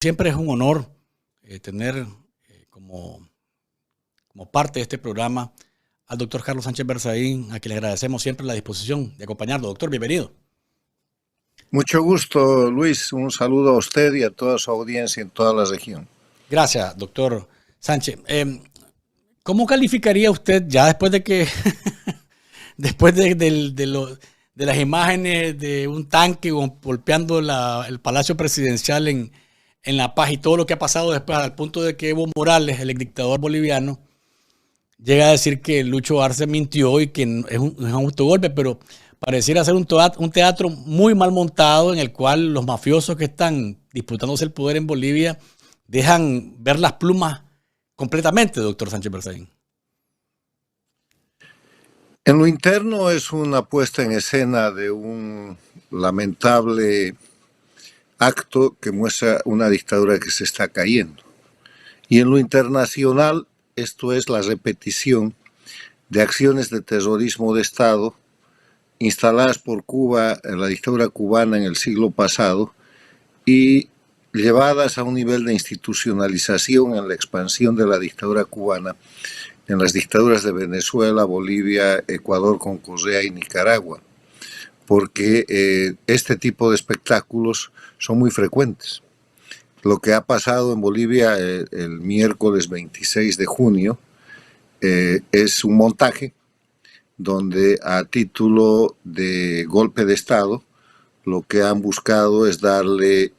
Siempre es un honor tener como parte de este programa al doctor Carlos Sánchez Berzaín, a quien le agradecemos siempre la disposición de acompañarlo. Doctor, bienvenido. Mucho gusto, Luis. Un saludo a usted y a toda su audiencia en toda la región. Gracias, doctor Sánchez. ¿Cómo calificaría usted, ya después de que, después de las imágenes de un tanque golpeando el Palacio Presidencial en La Paz y todo lo que ha pasado después, al punto de que Evo Morales, el exdictador boliviano, llega a decir que Lucho Arce mintió y que es un autogolpe, pero pareciera ser un teatro muy mal montado en el cual los mafiosos que están disputándose el poder en Bolivia dejan ver las plumas completamente, doctor Sánchez Berzaín? En lo interno es una puesta en escena de un lamentable acto que muestra una dictadura que se está cayendo. Y en lo internacional, esto es la repetición de acciones de terrorismo de Estado instaladas por Cuba, la dictadura cubana en el siglo pasado, y llevadas a un nivel de institucionalización en la expansión de la dictadura cubana en las dictaduras de Venezuela, Bolivia, Ecuador con Correa y Nicaragua, porque este tipo de espectáculos son muy frecuentes. Lo que ha pasado en Bolivia el miércoles 26 de junio es un montaje donde a título de golpe de Estado lo que han buscado es darle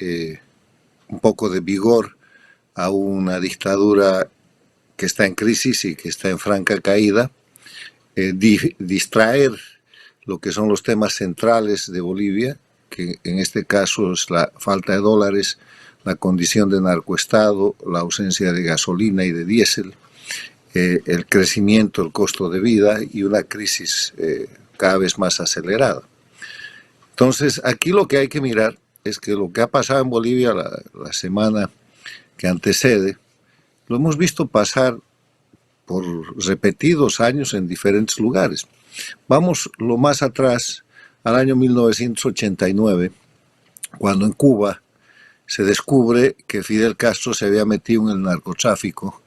un poco de vigor a una dictadura que está en crisis y que está en franca caída, distraer lo que son los temas centrales de Bolivia, que en este caso es la falta de dólares, la condición de narcoestado, la ausencia de gasolina y de diésel, el crecimiento, el costo de vida y una crisis cada vez más acelerada. Entonces, aquí lo que hay que mirar es que lo que ha pasado en Bolivia la semana que antecede, lo hemos visto pasar por repetidos años en diferentes lugares. Vamos lo más atrás, al año 1989, cuando en Cuba se descubre que Fidel Castro se había metido en el narcotráfico,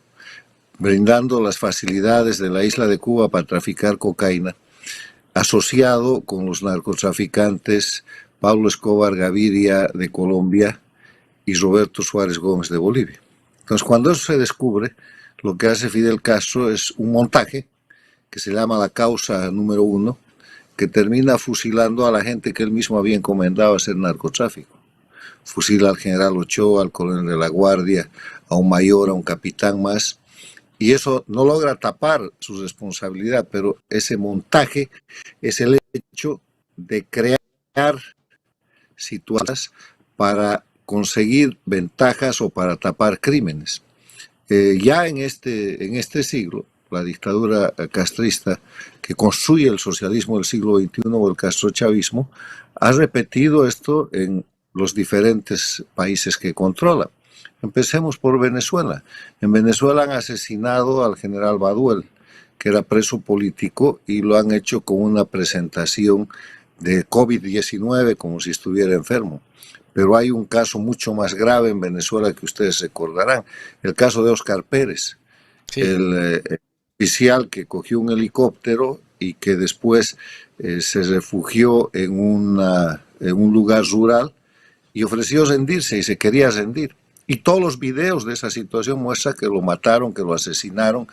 brindando las facilidades de la isla de Cuba para traficar cocaína, asociado con los narcotraficantes Pablo Escobar Gaviria de Colombia y Roberto Suárez Gómez de Bolivia. Entonces, cuando eso se descubre, lo que hace Fidel Castro es un montaje que se llama la causa número 1, que termina fusilando a la gente que él mismo había encomendado a hacer narcotráfico. Fusila al general Ochoa, al coronel de la Guardia, a un mayor, a un capitán más, y eso no logra tapar su responsabilidad, pero ese montaje es el hecho de crear situaciones para conseguir ventajas o para tapar crímenes. Ya en este siglo, la dictadura castrista que construye el socialismo del siglo XXI o el castrochavismo ha repetido esto en los diferentes países que controla. Empecemos por Venezuela. En Venezuela han asesinado al general Baduel, que era preso político, y lo han hecho con una presentación de COVID-19 como si estuviera enfermo. Pero hay un caso mucho más grave en Venezuela que ustedes recordarán, el caso de Óscar Pérez, sí. El oficial que cogió un helicóptero y que después se refugió en un lugar rural y ofreció rendirse y se quería rendir. Y todos los videos de esa situación muestran que lo mataron, que lo asesinaron,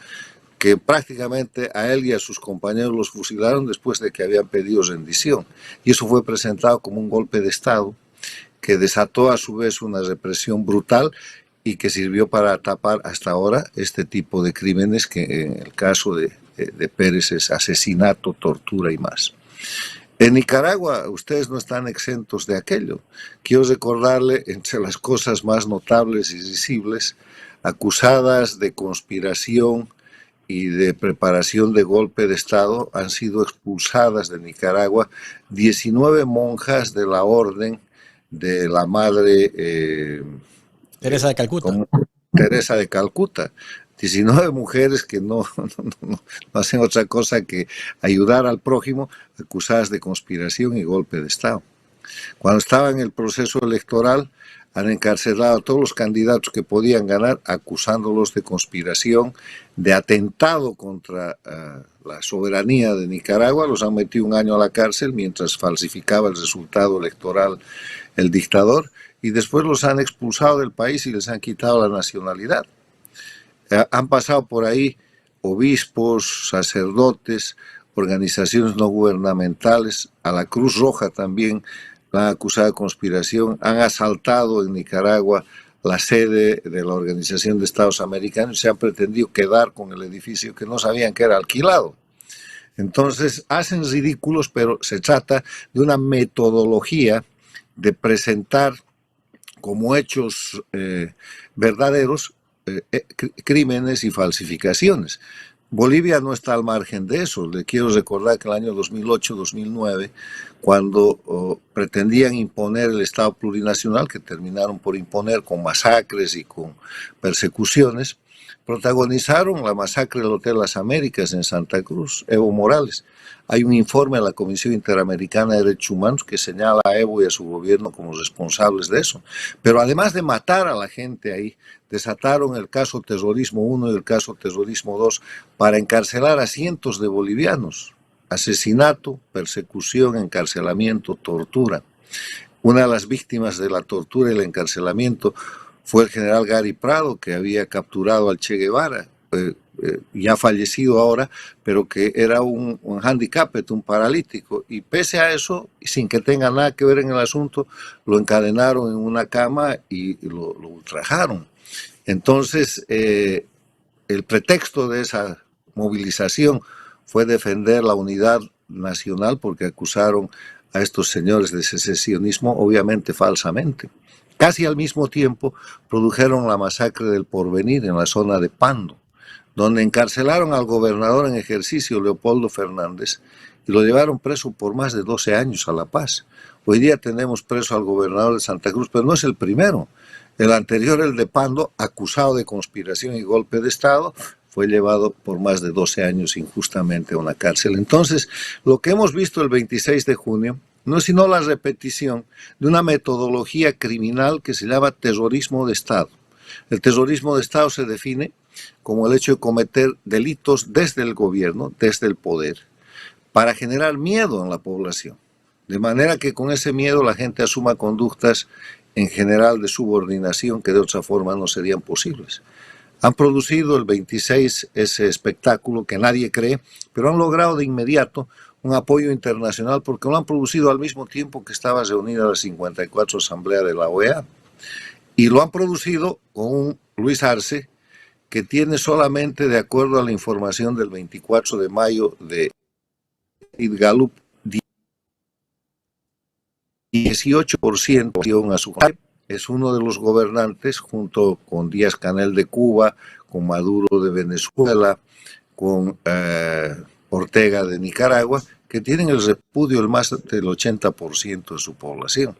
que prácticamente a él y a sus compañeros los fusilaron después de que habían pedido rendición. Y eso fue presentado como un golpe de Estado que desató a su vez una represión brutal y que sirvió para tapar hasta ahora este tipo de crímenes que en el caso de Pérez es asesinato, tortura y más. En Nicaragua ustedes no están exentos de aquello. Quiero recordarle, entre las cosas más notables y visibles, acusadas de conspiración y de preparación de golpe de Estado, han sido expulsadas de Nicaragua 19 monjas de la orden de la Madre Teresa de Calcuta. Teresa de Calcuta. 19 mujeres que no hacen otra cosa que ayudar al prójimo, acusadas de conspiración y golpe de Estado. Cuando estaba en el proceso electoral, han encarcelado a todos los candidatos que podían ganar, acusándolos de conspiración, de atentado contra la soberanía de Nicaragua. Los han metido 1 año a la cárcel mientras falsificaba el resultado electoral el dictador, y después los han expulsado del país y les han quitado la nacionalidad. Han pasado por ahí obispos, sacerdotes, organizaciones no gubernamentales, a la Cruz Roja también la han acusado de conspiración, han asaltado en Nicaragua la sede de la Organización de Estados Americanos y se han pretendido quedar con el edificio que no sabían que era alquilado. Entonces hacen ridículos, pero se trata de una metodología de presentar como hechos verdaderos crímenes y falsificaciones. Bolivia no está al margen de eso. Le quiero recordar que en el año 2008-2009, cuando pretendían imponer el Estado plurinacional, que terminaron por imponer con masacres y con persecuciones, protagonizaron la masacre del Hotel Las Américas en Santa Cruz, Evo Morales. Hay un informe de la Comisión Interamericana de Derechos Humanos que señala a Evo y a su gobierno como responsables de eso. Pero además de matar a la gente ahí, desataron el caso Terrorismo 1 y el caso Terrorismo 2 para encarcelar a cientos de bolivianos. Asesinato, persecución, encarcelamiento, tortura. Una de las víctimas de la tortura y el encarcelamiento fue el general Gary Prado, que había capturado al Che Guevara, ya fallecido ahora, pero que era un handicaped, un paralítico, y pese a eso, sin que tenga nada que ver en el asunto, lo encadenaron en una cama y lo ultrajaron. Entonces, el pretexto de esa movilización fue defender la unidad nacional, porque acusaron a estos señores de secesionismo, obviamente falsamente. Casi al mismo tiempo produjeron la masacre del Porvenir en la zona de Pando, donde encarcelaron al gobernador en ejercicio, Leopoldo Fernández, y lo llevaron preso por más de 12 años a La Paz. Hoy día tenemos preso al gobernador de Santa Cruz, pero no es el primero. El anterior, el de Pando, acusado de conspiración y golpe de Estado, fue llevado por más de 12 años injustamente a una cárcel. Entonces, lo que hemos visto el 26 de junio no es sino la repetición de una metodología criminal que se llama terrorismo de Estado. El terrorismo de Estado se define como el hecho de cometer delitos desde el gobierno, desde el poder, para generar miedo en la población, de manera que con ese miedo la gente asuma conductas en general de subordinación que de otra forma no serían posibles. Han producido el 26 ese espectáculo que nadie cree, pero han logrado de inmediato un apoyo internacional porque lo han producido al mismo tiempo que estaba reunida la 54 Asamblea de la OEA. Y lo han producido con un Luis Arce que tiene solamente, de acuerdo a la información del 24 de mayo de Gallup, 18% a su favor. Es uno de los gobernantes, junto con Díaz-Canel de Cuba, con Maduro de Venezuela, con Ortega de Nicaragua, que tienen el repudio del más del 80% de su población.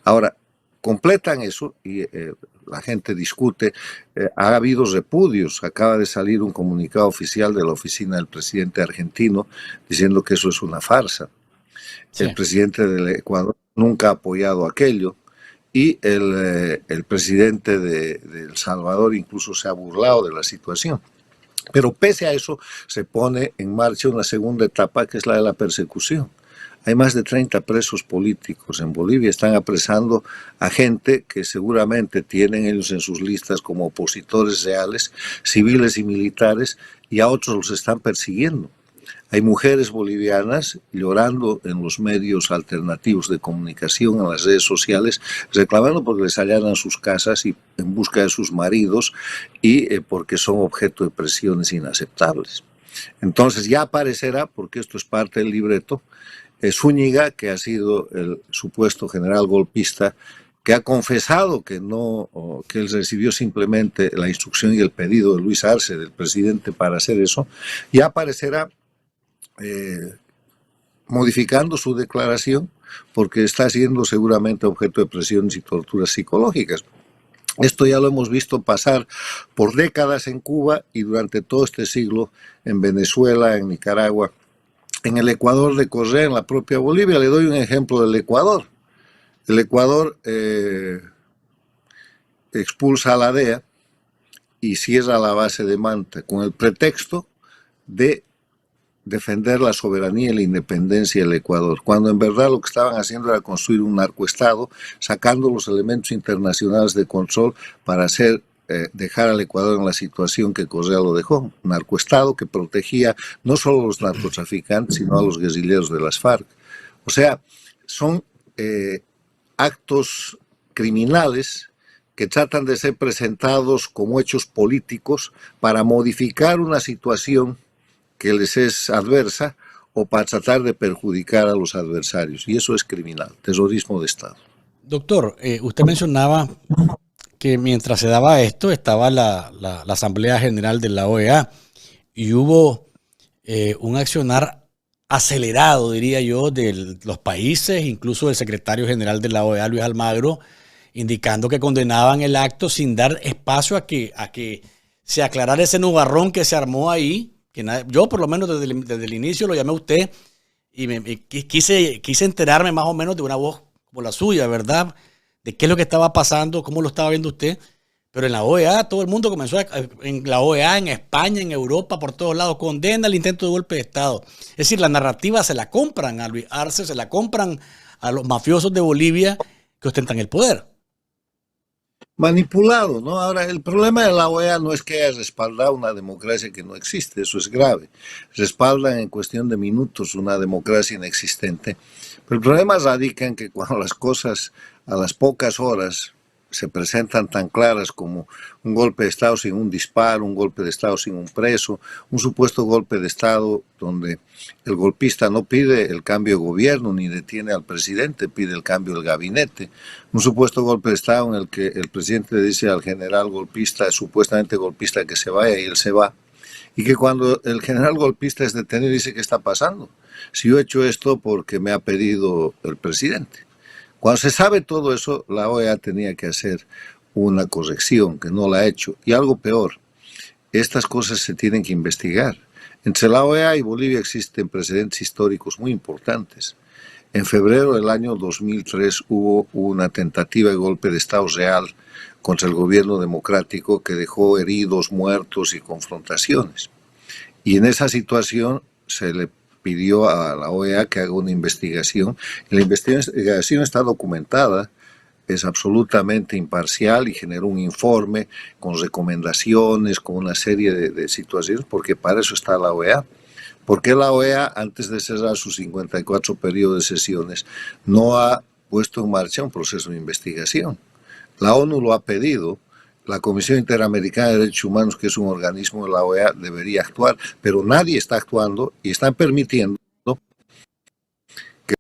Ahora, completan eso y la gente discute. Ha habido repudios. Acaba de salir un comunicado oficial de la oficina del presidente argentino diciendo que eso es una farsa. Sí. El presidente del Ecuador nunca ha apoyado aquello y el presidente de El Salvador incluso se ha burlado de la situación. Pero pese a eso se pone en marcha una segunda etapa que es la de la persecución. Hay más de 30 presos políticos en Bolivia, están apresando a gente que seguramente tienen ellos en sus listas como opositores reales, civiles y militares, y a otros los están persiguiendo. Hay mujeres bolivianas llorando en los medios alternativos de comunicación, en las redes sociales, reclamando porque les allanan sus casas y en busca de sus maridos y porque son objeto de presiones inaceptables. Entonces ya aparecerá, porque esto es parte del libreto, Zúñiga, que ha sido el supuesto general golpista, que ha confesado que él recibió simplemente la instrucción y el pedido de Luis Arce, del presidente, para hacer eso, y aparecerá modificando su declaración porque está siendo seguramente objeto de presiones y torturas psicológicas. Esto ya lo hemos visto pasar por décadas en Cuba y durante todo este siglo en Venezuela, en Nicaragua, en el Ecuador de Correa, en la propia Bolivia. Le doy un ejemplo del Ecuador. El Ecuador expulsa a la DEA y cierra la base de Manta con el pretexto de defender la soberanía y la independencia del Ecuador, cuando en verdad lo que estaban haciendo era construir un narcoestado, sacando los elementos internacionales de control para dejar al Ecuador en la situación que Correa lo dejó, un narcoestado que protegía no solo a los narcotraficantes, sino a los guerrilleros de las FARC. O sea, son actos criminales que tratan de ser presentados como hechos políticos para modificar una situación que les es adversa o para tratar de perjudicar a los adversarios. Y eso es criminal, terrorismo de Estado. Doctor, usted mencionaba que mientras se daba esto estaba la Asamblea General de la OEA y hubo un accionar acelerado, diría yo, de los países, incluso del secretario general de la OEA, Luis Almagro, indicando que condenaban el acto sin dar espacio a que se aclarara ese nubarrón que se armó ahí. Yo por lo menos desde el inicio lo llamé a usted y quise enterarme más o menos de una voz como la suya, ¿verdad? De qué es lo que estaba pasando, cómo lo estaba viendo usted. Pero en la OEA todo el mundo comenzó, en la OEA, en España, en Europa, por todos lados, condena el intento de golpe de Estado. Es decir, la narrativa se la compran a Luis Arce, se la compran a los mafiosos de Bolivia que ostentan el poder. Manipulado, ¿no? Ahora, el problema de la OEA no es que haya respaldado una democracia que no existe, eso es grave. Respaldan en cuestión de minutos una democracia inexistente. Pero el problema radica en que cuando las cosas a las pocas horas se presentan tan claras como un golpe de Estado sin un disparo, un golpe de Estado sin un preso, un supuesto golpe de Estado donde el golpista no pide el cambio de gobierno ni detiene al presidente, pide el cambio del gabinete, un supuesto golpe de Estado en el que el presidente le dice al general golpista, supuestamente golpista, que se vaya y él se va, y que cuando el general golpista es detenido dice: ¿qué está pasando? Si yo he hecho esto porque me ha pedido el presidente. Cuando se sabe todo eso, la OEA tenía que hacer una corrección, que no la ha hecho. Y algo peor, estas cosas se tienen que investigar. Entre la OEA y Bolivia existen precedentes históricos muy importantes. En febrero del año 2003 hubo una tentativa de golpe de Estado real contra el gobierno democrático que dejó heridos, muertos y confrontaciones. Y en esa situación se le pidió a la OEA que haga una investigación. La investigación está documentada, es absolutamente imparcial y generó un informe con recomendaciones, con una serie de situaciones, porque para eso está la OEA. ¿Por qué la OEA, antes de cerrar sus 54 periodos de sesiones, no ha puesto en marcha un proceso de investigación? La ONU lo ha pedido. La Comisión Interamericana de Derechos Humanos, que es un organismo de la OEA, debería actuar, pero nadie está actuando y están permitiendo que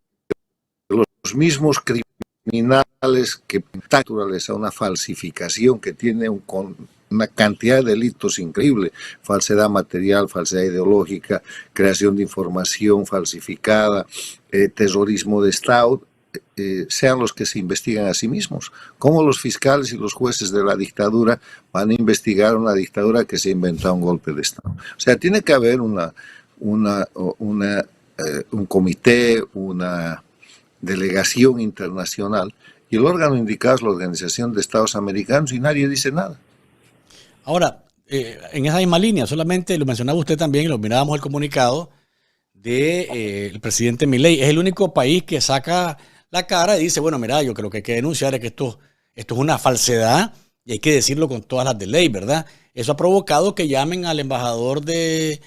los mismos criminales que naturales a una falsificación que tiene una cantidad de delitos increíble: falsedad material, falsedad ideológica, creación de información falsificada, terrorismo de Estado, sean los que se investigan a sí mismos. ¿Cómo los fiscales y los jueces de la dictadura van a investigar una dictadura que se ha inventado un golpe de Estado? O sea, tiene que haber un comité, una delegación internacional, y el órgano indicado es la Organización de Estados Americanos, y nadie dice nada. Ahora, en esa misma línea, solamente lo mencionaba usted también, y lo mirábamos el comunicado del presidente Milei. Es el único país que saca la cara y dice: bueno, mira, yo creo que hay que denunciar que esto es una falsedad y hay que decirlo con todas las de ley, ¿verdad? Eso ha provocado que llamen al embajador de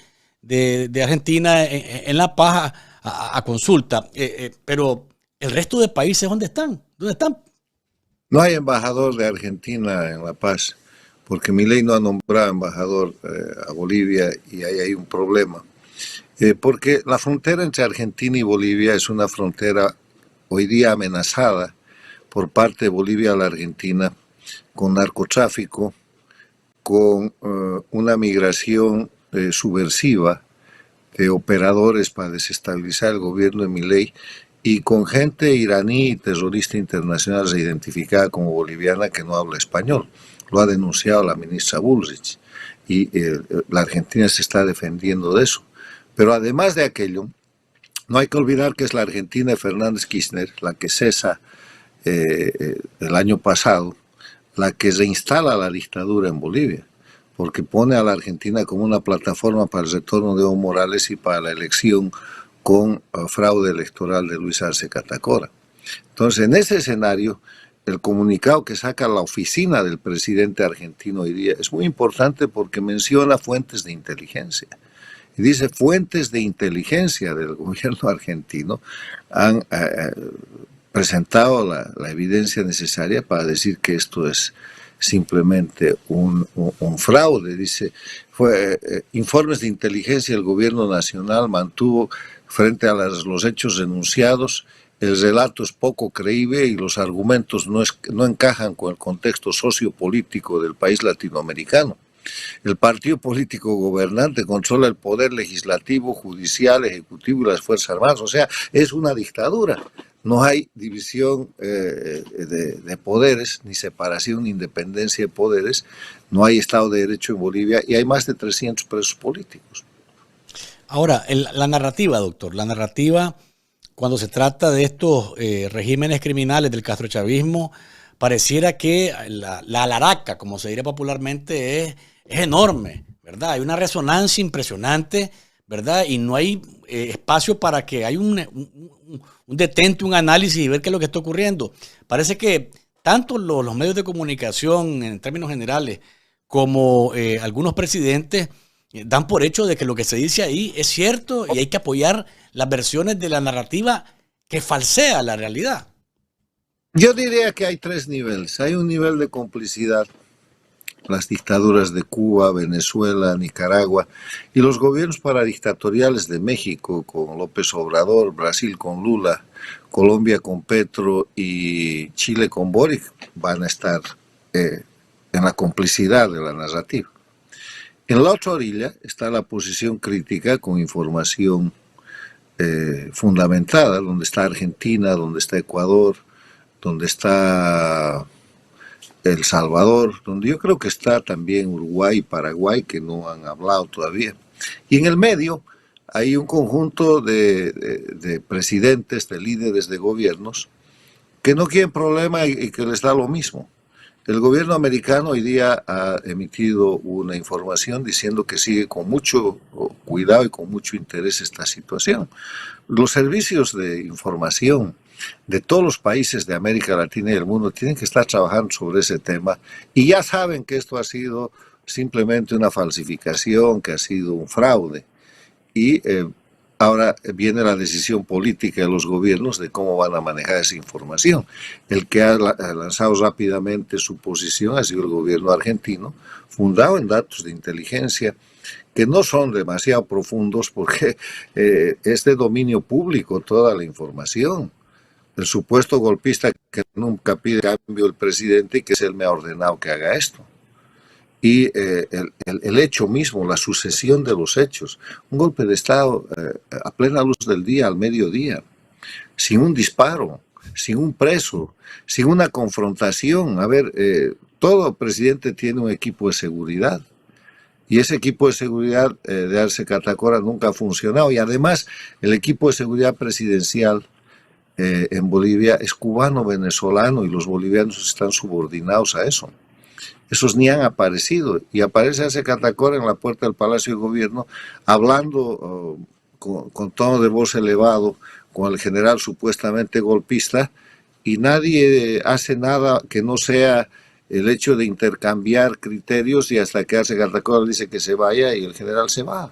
Argentina en La Paz a consulta. Pero el resto de países, ¿dónde están? ¿Dónde están? No hay embajador de Argentina en La Paz, porque Milei no ha nombrado embajador a Bolivia, y ahí hay un problema. Porque la frontera entre Argentina y Bolivia es una frontera hoy día amenazada por parte de Bolivia a la Argentina, con narcotráfico, con una migración subversiva de operadores para desestabilizar el gobierno de Milei, y con gente iraní y terrorista internacional reidentificada como boliviana que no habla español. Lo ha denunciado la ministra Bullrich, y la Argentina se está defendiendo de eso. Pero además de aquello, no hay que olvidar que es la Argentina de Fernández Kirchner la que cesa el año pasado la que reinstala la dictadura en Bolivia, porque pone a la Argentina como una plataforma para el retorno de Evo Morales y para la elección con fraude electoral de Luis Arce Catacora. Entonces, en ese escenario, el comunicado que saca la oficina del presidente argentino hoy día es muy importante porque menciona fuentes de inteligencia. Y dice, fuentes de inteligencia del gobierno argentino han presentado la evidencia necesaria para decir que esto es simplemente un fraude. Dice, informes de inteligencia del gobierno nacional mantuvo frente a los hechos denunciados. El relato es poco creíble y los argumentos no encajan con el contexto sociopolítico del país latinoamericano. El partido político gobernante controla el poder legislativo, judicial, ejecutivo y las Fuerzas Armadas. O sea, es una dictadura. No hay división de poderes, ni separación, ni independencia de poderes. No hay Estado de Derecho en Bolivia y hay más de 300 presos políticos. Ahora, la narrativa, doctor, la narrativa cuando se trata de estos regímenes criminales del castrochavismo, pareciera que la alaraca, como se diría popularmente, es enorme, ¿verdad? Hay una resonancia impresionante, ¿verdad? Y no hay espacio para que haya un detente, un análisis y ver qué es lo que está ocurriendo. Parece que tanto los medios de comunicación, en términos generales, como algunos presidentes dan por hecho de que lo que se dice ahí es cierto y hay que apoyar las versiones de la narrativa que falsea la realidad. Yo diría que hay tres niveles. Hay un nivel de complicidad, las dictaduras de Cuba, Venezuela, Nicaragua y los gobiernos paradictatoriales de México con López Obrador, Brasil con Lula, Colombia con Petro y Chile con Boric van a estar en la complicidad de la narrativa. En la otra orilla está la posición crítica con información fundamentada, donde está Argentina, donde está Ecuador, donde está El Salvador, donde yo creo que está también Uruguay y Paraguay, que no han hablado todavía. Y en el medio hay un conjunto de presidentes, de líderes de gobiernos, que no quieren problema y que les da lo mismo. El gobierno americano hoy día ha emitido una información diciendo que sigue con mucho cuidado y con mucho interés esta situación. Los servicios de información de todos los países de América Latina y del mundo tienen que estar trabajando sobre ese tema y ya saben que esto ha sido simplemente una falsificación, que ha sido un fraude. Y ahora viene la decisión política de los gobiernos de cómo van a manejar esa información. El que ha lanzado rápidamente su posición ha sido el gobierno argentino, fundado en datos de inteligencia que no son demasiado profundos porque es de dominio público toda la información. El supuesto golpista que nunca pide cambio el presidente y que es él me ha ordenado que haga esto. Y el hecho mismo, la sucesión de los hechos, un golpe de Estado a plena luz del día, al mediodía, sin un disparo, sin un preso, sin una confrontación. A ver, todo presidente tiene un equipo de seguridad y ese equipo de seguridad de Arce Catacora nunca ha funcionado y además el equipo de seguridad presidencial en Bolivia es cubano-venezolano y los bolivianos están subordinados a eso. Esos ni han aparecido y aparece Arce Catacora en la puerta del Palacio de Gobierno hablando con tono de voz elevado con el general supuestamente golpista y nadie hace nada que no sea el hecho de intercambiar criterios y hasta que Arce Catacora dice que se vaya y el general se va.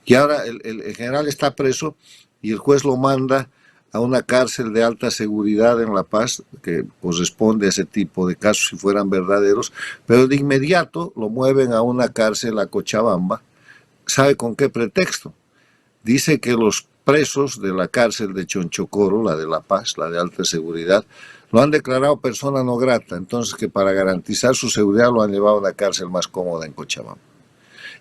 Y ahora el general está preso y el juez lo manda a una cárcel de alta seguridad en La Paz, que corresponde a ese tipo de casos si fueran verdaderos, pero de inmediato lo mueven a una cárcel a Cochabamba. ¿Sabe con qué pretexto? Dice que los presos de la cárcel de Chonchocoro, la de La Paz, la de alta seguridad, lo han declarado persona no grata, entonces que para garantizar su seguridad lo han llevado a una cárcel más cómoda en Cochabamba.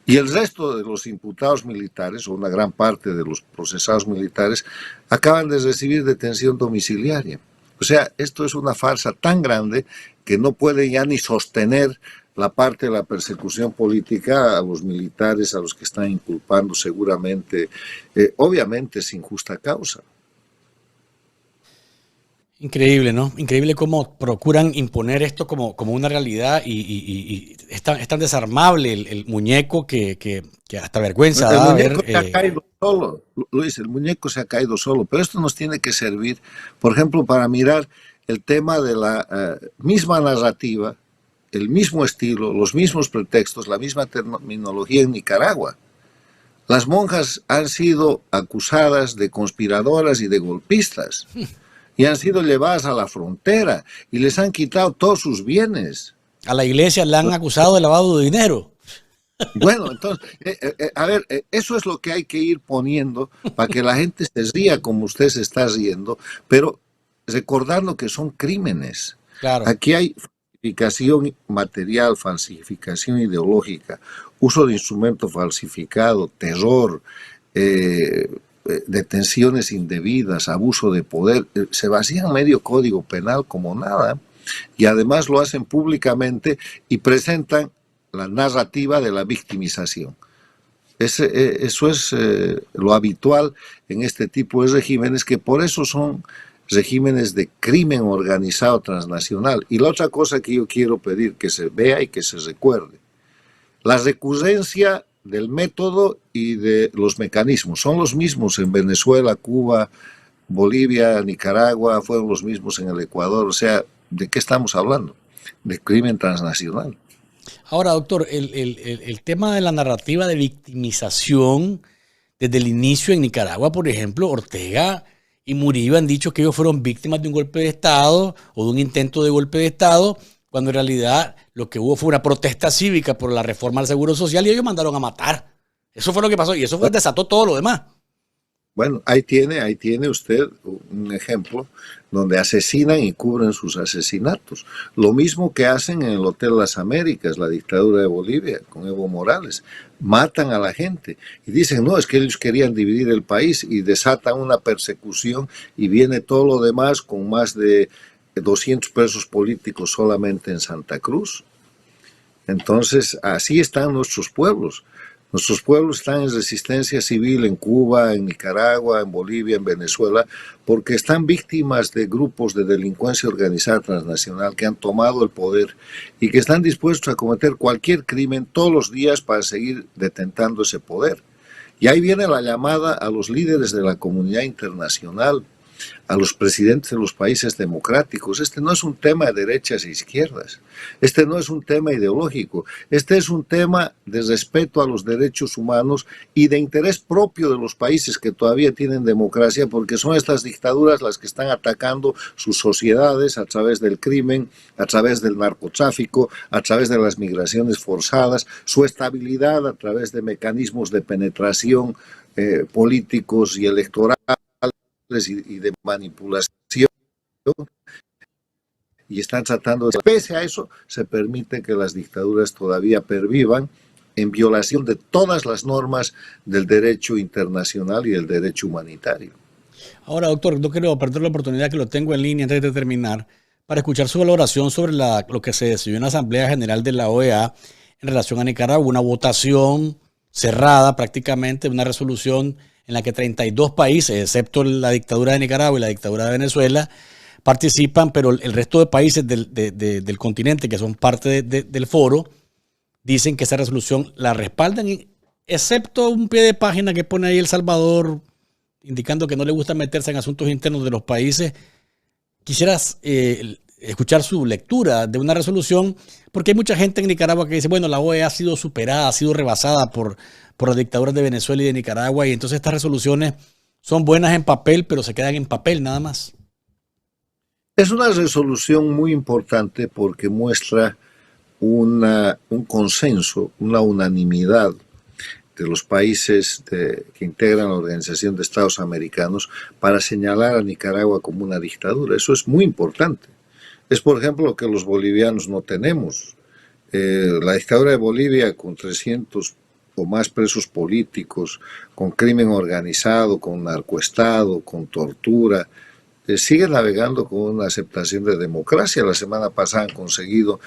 Y el resto de los imputados militares, o una gran parte de los procesados militares, acaban de recibir detención domiciliaria. O sea, esto es una farsa tan grande que no puede ya ni sostener la parte de la persecución política a los militares, a los que están inculpando seguramente, obviamente sin justa causa. Increíble, ¿no? Increíble cómo procuran imponer esto como una realidad y es tan desarmable el muñeco que hasta vergüenza El da muñeco ver. se ha caído solo, Luis, el muñeco se ha caído solo, pero esto nos tiene que servir, por ejemplo, para mirar el tema de la misma narrativa, el mismo estilo, los mismos pretextos, la misma terminología en Nicaragua. Las monjas han sido acusadas de conspiradoras y de golpistas y han sido llevadas a la frontera y les han quitado todos sus bienes. A la iglesia la han acusado de lavado de dinero. Bueno, entonces, a ver, eso es lo que hay que ir poniendo para que la gente se ría como usted se está riendo, pero recordando que son crímenes. Claro. Aquí hay falsificación material, falsificación ideológica, uso de instrumento falsificado, terror, detenciones indebidas, abuso de poder. Se vacían medio código penal como nada y además lo hacen públicamente y presentan la narrativa de la victimización. Eso es lo habitual en este tipo de regímenes, que por eso son regímenes de crimen organizado transnacional. Y la otra cosa que yo quiero pedir que se vea y que se recuerde, la recurrencia del método y de los mecanismos son los mismos en Venezuela, Cuba, Bolivia, Nicaragua, fueron los mismos en el Ecuador. O sea, ¿de qué estamos hablando? De crimen transnacional. Ahora, doctor, el tema de la narrativa de victimización desde el inicio en Nicaragua, por ejemplo, Ortega y Murillo han dicho que ellos fueron víctimas de un golpe de Estado o de un intento de golpe de Estado, cuando en realidad lo que hubo fue una protesta cívica por la reforma al Seguro Social y ellos mandaron a matar. Eso fue lo que pasó y eso desató todo lo demás. Bueno, ahí tiene usted un ejemplo donde asesinan y cubren sus asesinatos. Lo mismo que hacen en el Hotel Las Américas, la dictadura de Bolivia, con Evo Morales. Matan a la gente y dicen, no, es que ellos querían dividir el país, y desatan una persecución y viene todo lo demás con más de 200 presos políticos solamente en Santa Cruz. Entonces, así están nuestros pueblos. Nuestros pueblos están en resistencia civil en Cuba, en Nicaragua, en Bolivia, en Venezuela, porque están víctimas de grupos de delincuencia organizada transnacional que han tomado el poder y que están dispuestos a cometer cualquier crimen todos los días para seguir detentando ese poder. Y ahí viene la llamada a los líderes de la comunidad internacional, a los presidentes de los países democráticos. Este no es un tema de derechas e izquierdas, este no es un tema ideológico, este es un tema de respeto a los derechos humanos y de interés propio de los países que todavía tienen democracia, porque son estas dictaduras las que están atacando sus sociedades a través del crimen, a través del narcotráfico, a través de las migraciones forzadas, su estabilidad a través de mecanismos de penetración políticos y electorales y de manipulación, y están tratando de, pese a eso, se permite que las dictaduras todavía pervivan en violación de todas las normas del derecho internacional y del derecho humanitario. Ahora, doctor, no quiero perder la oportunidad que lo tengo en línea antes de terminar para escuchar su valoración sobre lo que se decidió en la Asamblea General de la OEA en relación a Nicaragua, una votación cerrada prácticamente, una resolución en la que 32 países, excepto la dictadura de Nicaragua y la dictadura de Venezuela, participan, pero el resto de países del continente que son parte del foro dicen que esa resolución la respaldan, excepto un pie de página que pone ahí El Salvador, indicando que no le gusta meterse en asuntos internos de los países. Quisieras escuchar su lectura de una resolución, porque hay mucha gente en Nicaragua que dice, bueno, la OEA ha sido superada, ha sido rebasada por las dictaduras de Venezuela y de Nicaragua, y entonces estas resoluciones son buenas en papel, pero se quedan en papel nada más. Es una resolución muy importante porque muestra un consenso, una unanimidad de los países que integran la Organización de Estados Americanos para señalar a Nicaragua como una dictadura. Eso es muy importante. Es, por ejemplo, lo que los bolivianos no tenemos. La dictadura de Bolivia, con 300 o más presos políticos, con crimen organizado, con narcoestado, con tortura, sigue navegando con una aceptación de democracia. La semana pasada han conseguido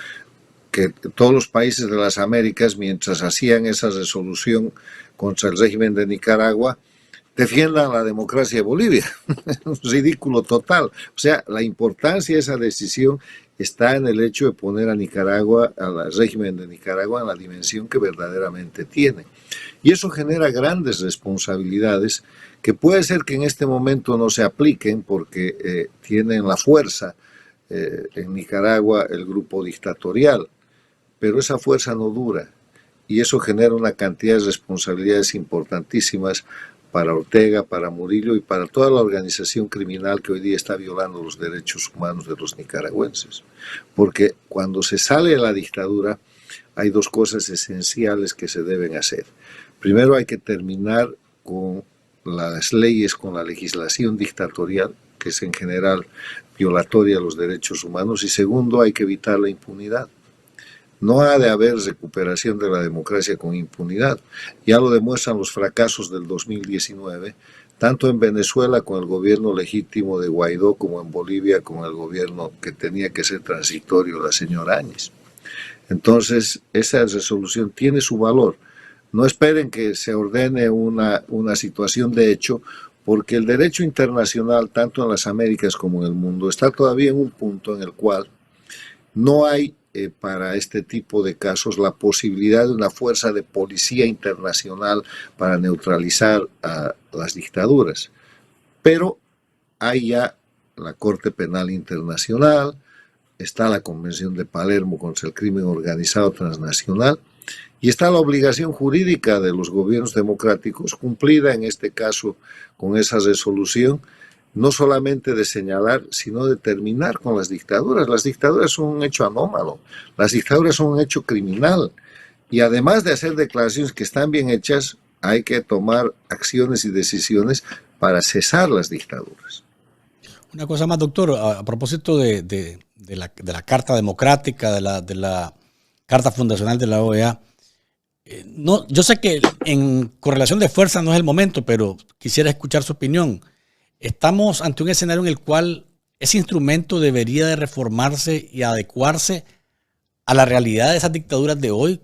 que todos los países de las Américas, mientras hacían esa resolución contra el régimen de Nicaragua, defiendan la democracia de Bolivia. Es un ridículo total. O sea, la importancia de esa decisión está en el hecho de poner a Nicaragua, al régimen de Nicaragua, en la dimensión que verdaderamente tiene. Y eso genera grandes responsabilidades que puede ser que en este momento no se apliquen porque tienen la fuerza en Nicaragua el grupo dictatorial, pero esa fuerza no dura y eso genera una cantidad de responsabilidades importantísimas para Ortega, para Murillo y para toda la organización criminal que hoy día está violando los derechos humanos de los nicaragüenses. Porque cuando se sale de la dictadura hay dos cosas esenciales que se deben hacer. Primero hay que terminar con las leyes, con la legislación dictatorial, que es en general violatoria de los derechos humanos, y segundo hay que evitar la impunidad. No ha de haber recuperación de la democracia con impunidad. Ya lo demuestran los fracasos del 2019, tanto en Venezuela con el gobierno legítimo de Guaidó, como en Bolivia con el gobierno que tenía que ser transitorio, la señora Áñez. Entonces, esa resolución tiene su valor. No esperen que se ordene una situación de hecho, porque el derecho internacional, tanto en las Américas como en el mundo, está todavía en un punto en el cual no hay para este tipo de casos la posibilidad de una fuerza de policía internacional para neutralizar a las dictaduras. Pero hay ya la Corte Penal Internacional, está la Convención de Palermo contra el crimen organizado transnacional y está la obligación jurídica de los gobiernos democráticos, cumplida en este caso con esa resolución, no solamente de señalar, sino de terminar con las dictaduras. Las dictaduras son un hecho anómalo, las dictaduras son un hecho criminal, y además de hacer declaraciones que están bien hechas, hay que tomar acciones y decisiones para cesar las dictaduras. Una cosa más, doctor, a propósito de la Carta Democrática, de la Carta Fundacional de la OEA, no, yo sé que en correlación de fuerza no es el momento, pero quisiera escuchar su opinión. Estamos ante un escenario en el cual ese instrumento debería de reformarse y adecuarse a la realidad de esas dictaduras de hoy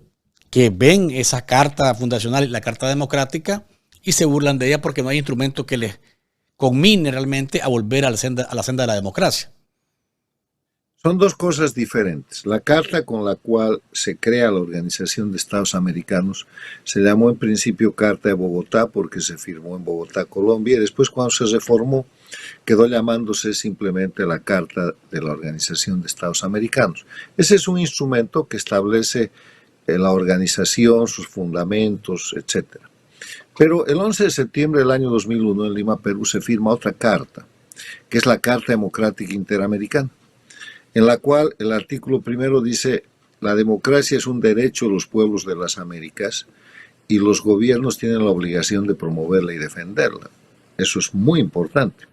que ven esa carta fundacional y la carta democrática y se burlan de ella porque no hay instrumento que les conmine realmente a volver a la senda de la democracia. Son dos cosas diferentes. La carta con la cual se crea la Organización de Estados Americanos se llamó en principio Carta de Bogotá porque se firmó en Bogotá, Colombia, y después cuando se reformó quedó llamándose simplemente la Carta de la Organización de Estados Americanos. Ese es un instrumento que establece la organización, sus fundamentos, etc. Pero el 11 de septiembre del año 2001 en Lima, Perú, se firma otra carta, que es la Carta Democrática Interamericana, en la cual el artículo primero dice: la democracia es un derecho de los pueblos de las Américas y los gobiernos tienen la obligación de promoverla y defenderla. Eso es muy importante.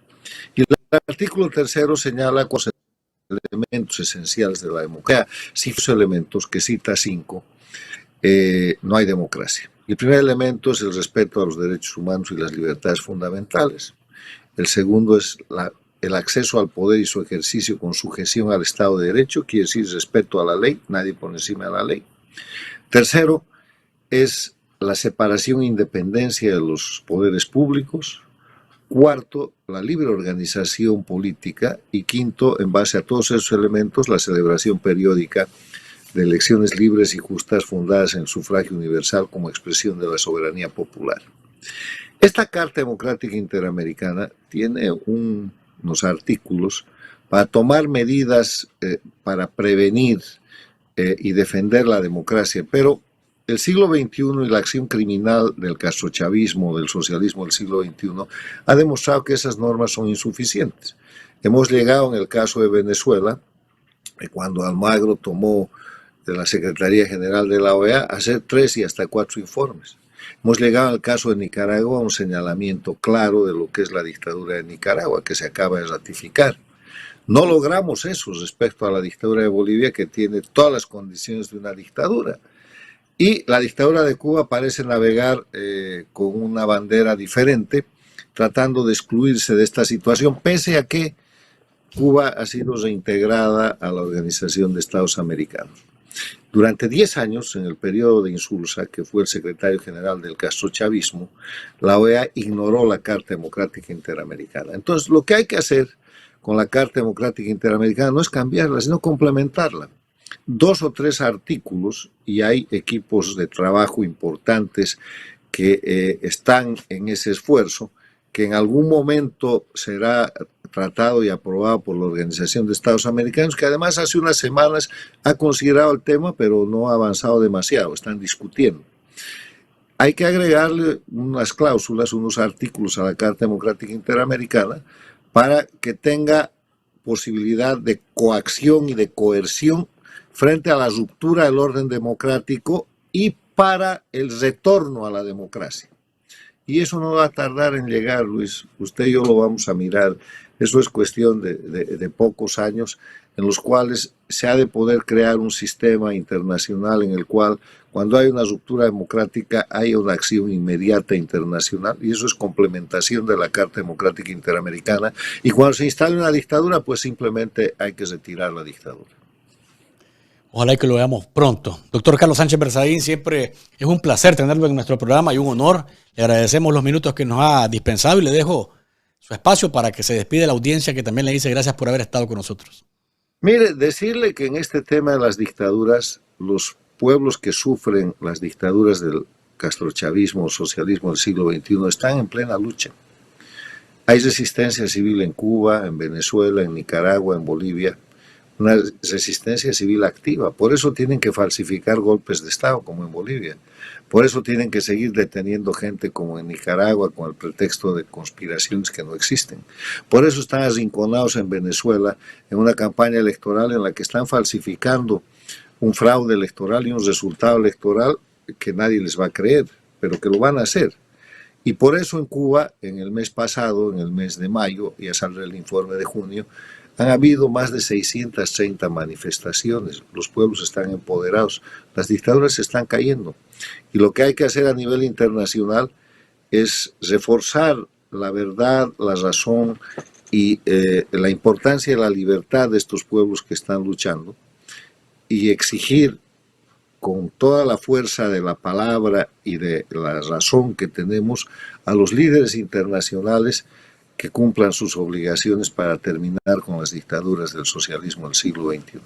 Y el artículo tercero señala cuáles son los elementos esenciales de la democracia. Si esos elementos, que cita 5, no hay democracia. El primer elemento es el respeto a los derechos humanos y las libertades fundamentales. El segundo es el acceso al poder y su ejercicio con sujeción al Estado de Derecho, quiere decir respeto a la ley, nadie por encima de la ley. Tercero, es la separación e independencia de los poderes públicos. Cuarto, la libre organización política. Y quinto, en base a todos esos elementos, la celebración periódica de elecciones libres y justas fundadas en el sufragio universal como expresión de la soberanía popular. Esta Carta Democrática Interamericana tiene unos artículos para tomar medidas para prevenir y defender la democracia, pero el siglo XXI y la acción criminal del castrochavismo, del socialismo del siglo XXI, ha demostrado que esas normas son insuficientes. Hemos llegado en el caso de Venezuela, cuando Almagro tomó de la Secretaría General de la OEA, a hacer 3 y hasta 4 informes. Hemos llegado al caso de Nicaragua a un señalamiento claro de lo que es la dictadura de Nicaragua, que se acaba de ratificar. No logramos eso respecto a la dictadura de Bolivia, que tiene todas las condiciones de una dictadura. Y la dictadura de Cuba parece navegar con una bandera diferente, tratando de excluirse de esta situación, pese a que Cuba ha sido reintegrada a la Organización de Estados Americanos. Durante 10 años, en el periodo de Insulza, que fue el secretario general del castrochavismo, la OEA ignoró la Carta Democrática Interamericana. Entonces, lo que hay que hacer con la Carta Democrática Interamericana no es cambiarla, sino complementarla. 2 o 3 artículos, y hay equipos de trabajo importantes que están en ese esfuerzo, que en algún momento será tratado y aprobado por la Organización de Estados Americanos, que además hace unas semanas ha considerado el tema, pero no ha avanzado demasiado, están discutiendo. Hay que agregarle unas cláusulas, unos artículos a la Carta Democrática Interamericana para que tenga posibilidad de coacción y de coerción frente a la ruptura del orden democrático y para el retorno a la democracia. Y eso no va a tardar en llegar, Luis. Usted y yo lo vamos a mirar. Eso es cuestión de pocos años en los cuales se ha de poder crear un sistema internacional en el cual, cuando hay una ruptura democrática, hay una acción inmediata internacional, y eso es complementación de la Carta Democrática Interamericana. Y cuando se instale una dictadura, pues simplemente hay que retirar la dictadura. Ojalá que lo veamos pronto. Doctor Carlos Sánchez Berzaín, siempre es un placer tenerlo en nuestro programa y un honor. Le agradecemos los minutos que nos ha dispensado y le dejo su espacio para que se despide la audiencia, que también le dice gracias por haber estado con nosotros. Mire, decirle que en este tema de las dictaduras, los pueblos que sufren las dictaduras del castrochavismo o socialismo del siglo XXI están en plena lucha. Hay resistencia civil en Cuba, en Venezuela, en Nicaragua, en Bolivia. Una resistencia civil activa. Por eso tienen que falsificar golpes de Estado, como en Bolivia. Por eso tienen que seguir deteniendo gente, como en Nicaragua, con el pretexto de conspiraciones que no existen. Por eso están arrinconados en Venezuela en una campaña electoral en la que están falsificando un fraude electoral y un resultado electoral que nadie les va a creer, pero que lo van a hacer. Y por eso en Cuba, en el mes pasado, en el mes de mayo, ya saldrá el informe de junio, han habido más de 630 manifestaciones. Los pueblos están empoderados, las dictaduras se están cayendo. Y lo que hay que hacer a nivel internacional es reforzar la verdad, la razón y la importancia de la libertad de estos pueblos que están luchando, y exigir con toda la fuerza de la palabra y de la razón que tenemos a los líderes internacionales que cumplan sus obligaciones para terminar con las dictaduras del socialismo del siglo XXI.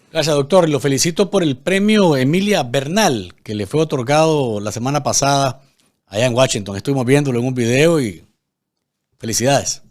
Gracias, doctor. Lo felicito por el premio Emilia Bernal, que le fue otorgado la semana pasada allá en Washington. Estuvimos viéndolo en un video y felicidades.